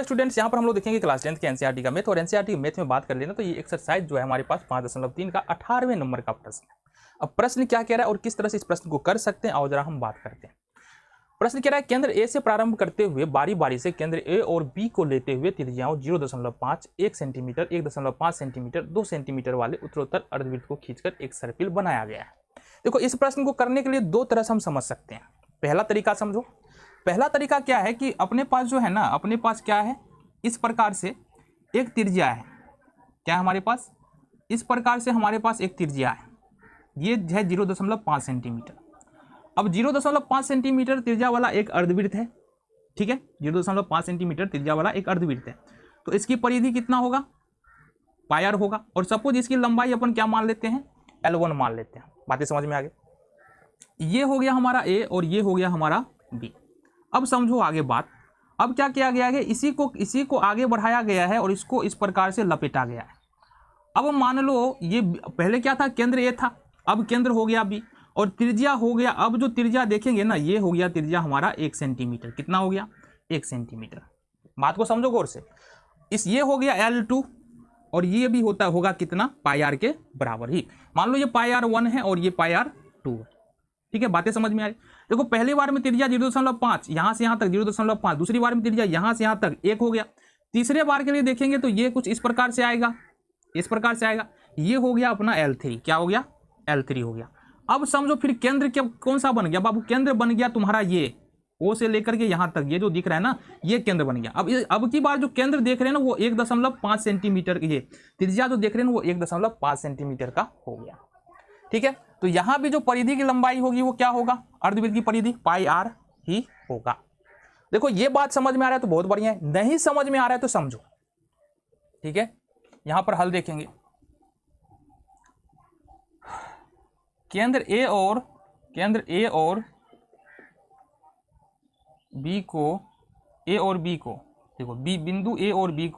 तो स्टूडेंट्स यहाँ पर हम लोग देखेंगे क्लास 10 के एनसीईआरटी का मैथ, और एनसीईआरटी मैथ में बात कर लेना तो ये एक्सरसाइज जो है हमारे पास 5.3 का 18वें नंबर का प्रश्न है। अब प्रश्न क्या कह रहा है और किस तरह से इस प्रश्न को कर सकते हैं, आओ जरा हम बात करते हैं। प्रश्न कह रहा है केंद्र ए से प्रारंभ करते हुए बारी बारी से केंद्र ए और बी को लेते हुए त्रिज्याओं 0.5, 1 सेंटीमीटर, 1.5 सेंटीमीटर, 2 सेंटीमीटर वाले उत्तरोत्तर अर्धवृत्त को खींचकर एक सर्पिल बनाया गया है। देखो इस प्रश्न को करने के लिए दो तरह से हम समझ सकते हैं। पहला तरीका समझो। पहला तरीका क्या है कि अपने पास जो है ना, अपने पास क्या है, इस प्रकार से एक त्रिज्या है। क्या है हमारे पास? इस प्रकार से हमारे पास एक त्रिज्या है, ये है 0.5 सेंटीमीटर। अब 0.5 सेंटीमीटर त्रिज्या वाला एक अर्धवृत्त है, ठीक है, 0.5 सेंटीमीटर त्रिज्या वाला एक अर्धवृत्त है। तो इसकी परिधि कितना होगा? पाई आर होगा। और सपोज इसकी लंबाई अपन क्या मान लेते हैं? L1 मान लेते हैं। बातें समझ में आ गई। ये हो गया हमारा ए और ये हो गया हमारा बी। अब समझो आगे बात। अब क्या किया गया है? इसी को आगे बढ़ाया गया है और इसको इस प्रकार से लपेटा गया है। अब मान लो ये पहले क्या था? केंद्र ए था, अब केंद्र हो गया बी और त्रिज्या हो गया। अब जो त्रिज्या देखेंगे ना, ये हो गया त्रिज्या हमारा 1 सेंटीमीटर। कितना हो गया? 1 सेंटीमीटर। बात को समझो गौर से। ये हो गया L2 और ये भी होगा कितना? पाई आर के बराबर ही। मान लो ये पाई आर 1 है और ये पाई आर 2 है। ठीक है, बातें समझ में आ रही? देखो पहली बार में त्रिज्या 0.5, यहां से यहां तक 0.5, दूसरी बार में त्रिज्या यहां से यहां तक 1 हो गया। तीसरे बार के लिए देखेंगे तो ये कुछ इस प्रकार से आएगा, इस प्रकार से आएगा। ये हो गया अपना L3। क्या हो गया? L3 हो गया। अब समझो फिर केंद्र क्या कौन सा बन गया बाबू? केंद्र बन गया तुम्हारा ये O से लेकर के यहां तक, ये जो दिख रहा है ना, ये केंद्र बन गया। अब की बार जो केंद्र देख रहे हैं ना, वो 1.5 सेंटीमीटर, ये त्रिज्या जो देख रहे हैं वो 1.5 सेंटीमीटर का हो गया। ठीक है, तो यहां भी जो परिधि की लंबाई होगी वो क्या होगा? अर्धवृत्त की परिधि पाई आर ही होगा। देखो ये बात समझ में आ रहा है तो बहुत बढ़िया है, नहीं समझ में आ रहा है तो समझो। ठीक है, यहां पर हल देखेंगे। केंद्र ए और बी को, देखो बिंदु ए और बी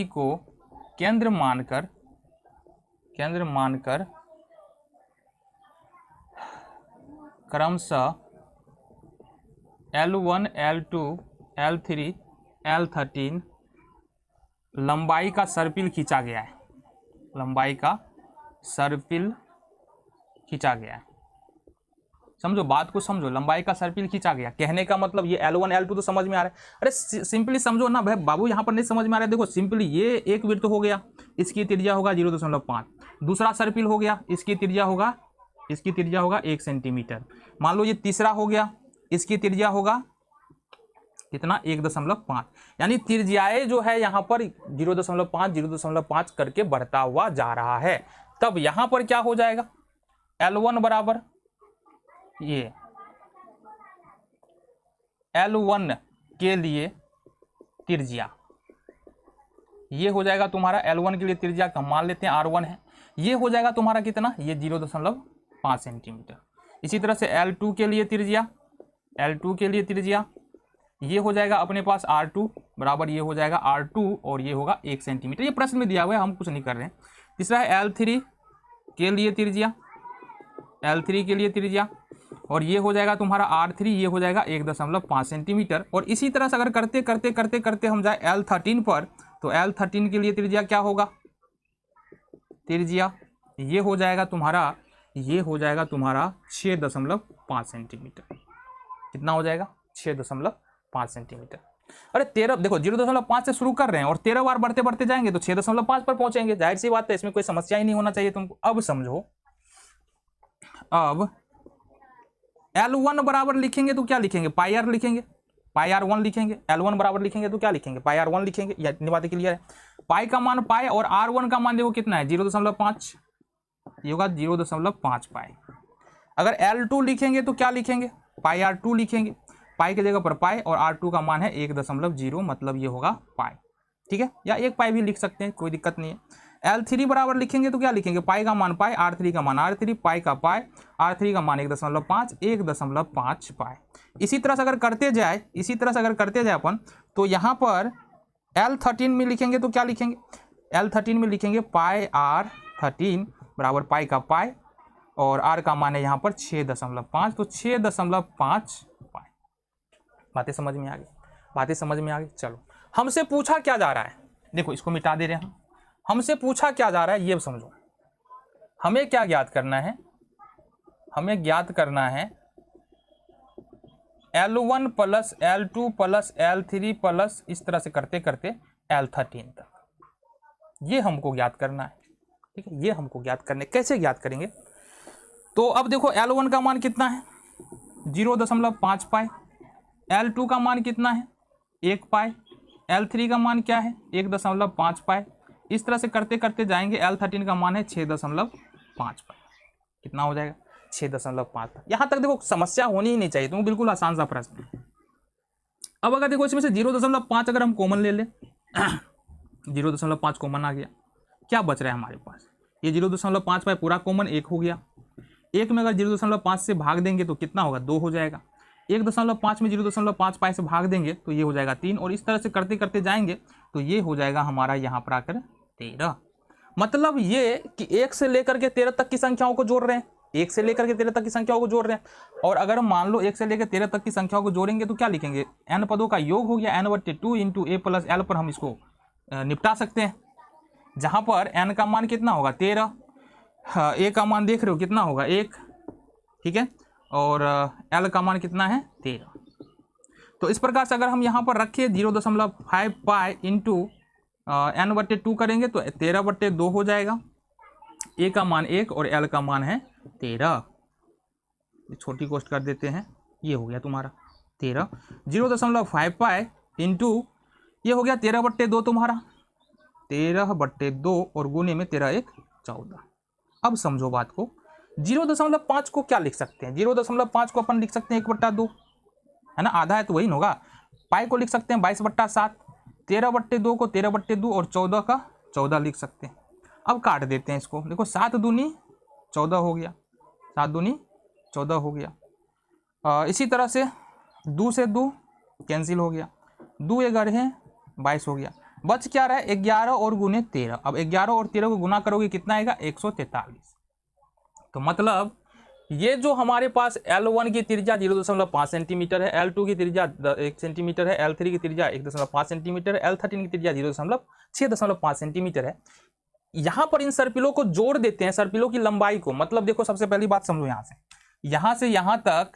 को केंद्र मानकर क्रमशः L1, L2, L3, L13 लंबाई का सर्पिल खींचा गया है। समझो बात को, समझो। लंबाई का सर्पिल खींचा गया, कहने का मतलब ये L1, L2 तो समझ में आ रहा है। अरे सिंपली समझो ना भाई बाबू, यहाँ पर नहीं समझ में आ रहा है। देखो सिंपली ये एक वृत्त हो गया, इसकी त्रिज्या होगा 0.5। दूसरा सर्पिल हो गया, इसकी त्रिज्या होगा 1 सेंटीमीटर। मान लो ये तीसरा हो गया, इसकी त्रिज्या होगा कितना? 1.5। यानी त्रिज्याएं जो है यहाँ पर 0.5 करके बढ़ता हुआ जा रहा है। तब यहाँ पर क्या हो जाएगा? L1 बराबर ये L1 के लिए त्रिज्या, ये हो जाएगा तुम्हारा L1 के लिए त्रिज्या का मान लेते हैं R1 है। ये हो जाएगा तुम्हारा कितना? ये 0.5 सेंटीमीटर। इसी तरह से L2 के लिए त्रिज्या, ये हो जाएगा अपने पास R2 बराबर, ये हो जाएगा R2 और ये होगा 1 सेंटीमीटर। ये प्रश्न में दिया हुआ है, हम कुछ नहीं कर रहे हैं। तीसरा है L3 के लिए त्रिज्या, और ये हो जाएगा तुम्हारा R3, ये हो जाएगा 1.5 सेंटीमीटर। और इसी तरह से अगर करते हम जाए L13 पर, तो L13 के लिए त्रिज्या क्या होगा? ये हो जाएगा तुम्हारा 6.5 सेंटीमीटर। कितना हो जाएगा? 6.5 सेंटीमीटर। अरे 13, देखो 0.5 से शुरू कर रहे हैं और 13 बार बढ़ते जाएंगे तो 6.5 पर पहुंचेंगे। जाहिर सी बात है, इसमें कोई समस्या ही नहीं होना चाहिए तुमको। अब समझो, अब L1 बराबर लिखेंगे तो क्या लिखेंगे? पाई आर लिखेंगे, पाई आर 1 लिखेंगे। L1 बराबर लिखेंगे तो क्या लिखेंगे? पाई आर 1 लिखेंगे। या इतनी बातें क्लियर है? पाई का मान पाई और R1 का मान देखो कितना है? 0.5, ये होगा 0.5 पाई। अगर L2 लिखेंगे तो क्या लिखेंगे? पाई R2 लिखेंगे। पाई की जगह पर पाई और R2 का मान है 1.0, मतलब ये होगा पाई। ठीक है, या 1 पाई भी लिख सकते हैं, कोई दिक्कत नहीं है। L3 बराबर लिखेंगे तो क्या लिखेंगे? पाई का मान पाई, R3 का मान R3, पाई का पाई, R3 का मान 1.5 पाई। इसी तरह से अगर करते जाए अपन, तो यहाँ पर L13 में लिखेंगे तो क्या लिखेंगे? L13 में लिखेंगे पाई R13 बराबर पाई का पाई और R का मान है यहाँ पर 6.5, तो 6.5 पाई। बातें समझ में आ गई, बातें समझ में आ गई। चलो, हमसे पूछा क्या जा रहा है, देखो इसको मिटा दे रहे हैं हम। हमसे पूछा क्या जा रहा है ये समझो। हमें क्या ज्ञात करना है, हमें ज्ञात करना है L1 plus L2 plus L3 plus इस तरह से करते करते L13 तक, ये हमको ज्ञात करना है। ठीक है, ये हमको ज्ञात करने, कैसे ज्ञात करेंगे? तो अब देखो L1 का मान कितना है 0.5 पाई, L2 का मान कितना है 1 पाई, L3 का मान क्या है 1.5 पाई। इस तरह से करते करते जाएंगे, L13 का मान है 6.5 पाई। कितना हो जाएगा 6.5। यहाँ तक देखो समस्या होनी ही नहीं चाहिए, तो बिल्कुल आसान सा प्रश्न। अब अगर देखो इसमें से 0.5 अगर हम कॉमन ले लें 0.5 कॉमन आ गया, क्या बच रहा है हमारे पास, ये 0.5 पाई पूरा कॉमन 1 हो गया। 1 में अगर 0.5 से भाग देंगे तो कितना होगा 2 हो जाएगा। 1.5 में 0.5 पाई से भाग देंगे तो ये हो जाएगा 3, और इस तरह से करते करते जाएंगे तो ये हो जाएगा हमारा यहाँ पर आकर 13। मतलब ये कि 1 से लेकर के 13 तक की संख्याओं को जोड़ रहे हैं, 1 से लेकर के 13 तक की संख्याओं को जोड़ रहे हैं। और अगर हम मान लो 1 से लेकर 13 तक की संख्याओं को जोड़ेंगे तो क्या लिखेंगे, n पदों का योग हो गया n/2 into a plus l पर हम इसको निपटा सकते हैं, जहां पर n का मान कितना होगा 13, a का मान देख रहे हो कितना होगा 1, ठीक है, और l का मान कितना है 13। तो इस प्रकार से अगर हम यहाँ पर रखें 0.5 पाई इंटू n/2 करेंगे तो 13/2 हो जाएगा। a का मान 1 और l का मान है 13। छोटी कोष्ट कर देते हैं, ये हो गया तुम्हारा 13। 0.5 पाई इंटू ये हो गया 13/2 तुम्हारा, 13/2 और गुने में 13 1 14। अब समझो बात को, 0.5 को क्या लिख सकते हैं, 0.5 को अपन लिख सकते हैं 1/2, है ना, आधा है तो वही होगा। पाई को लिख सकते हैं 22/7, 13/2 को 13/2 और 14 का 14 लिख सकते हैं। अब काट देते हैं इसको, देखो 7 दूनी 14 हो गया, 7 दूनी 14 हो गया। इसी तरह से 2 से 2 कैंसिल हो गया, 2 11 22 हो गया। बच क्या रहा है 11 और गुने 13। अब 11 और 13 को गुना करोगे कितना आएगा 143। तो मतलब ये जो हमारे पास L1 की त्रिज्या 0.5 सेंटीमीटर है, L2 की त्रिज्या 1 सेंटीमीटर है, L3 की त्रिज्या 1.5 सेंटीमीटर है, L13 की त्रिज्या 6.5 सेंटीमीटर है। यहाँ पर इन सर्पिलों को जोड़ देते हैं, सर्पिलों की लंबाई को। मतलब देखो सबसे पहली बात समझो, यहाँ से यहाँ तक,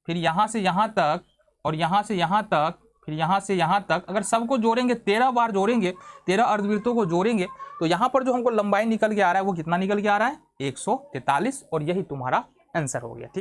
फिर यहाँ से यहाँ तक, और यहाँ से यहाँ तक, फिर यहाँ से यहाँ तक, अगर सबको जोड़ेंगे 13 बार जोड़ेंगे, 13 अर्धवृत्तों को जोड़ेंगे तो यहाँ पर जो हमको लंबाई निकल के आ रहा है वो कितना निकल के आ रहा है 143, और यही तुम्हारा आंसर हो गया। ठीक।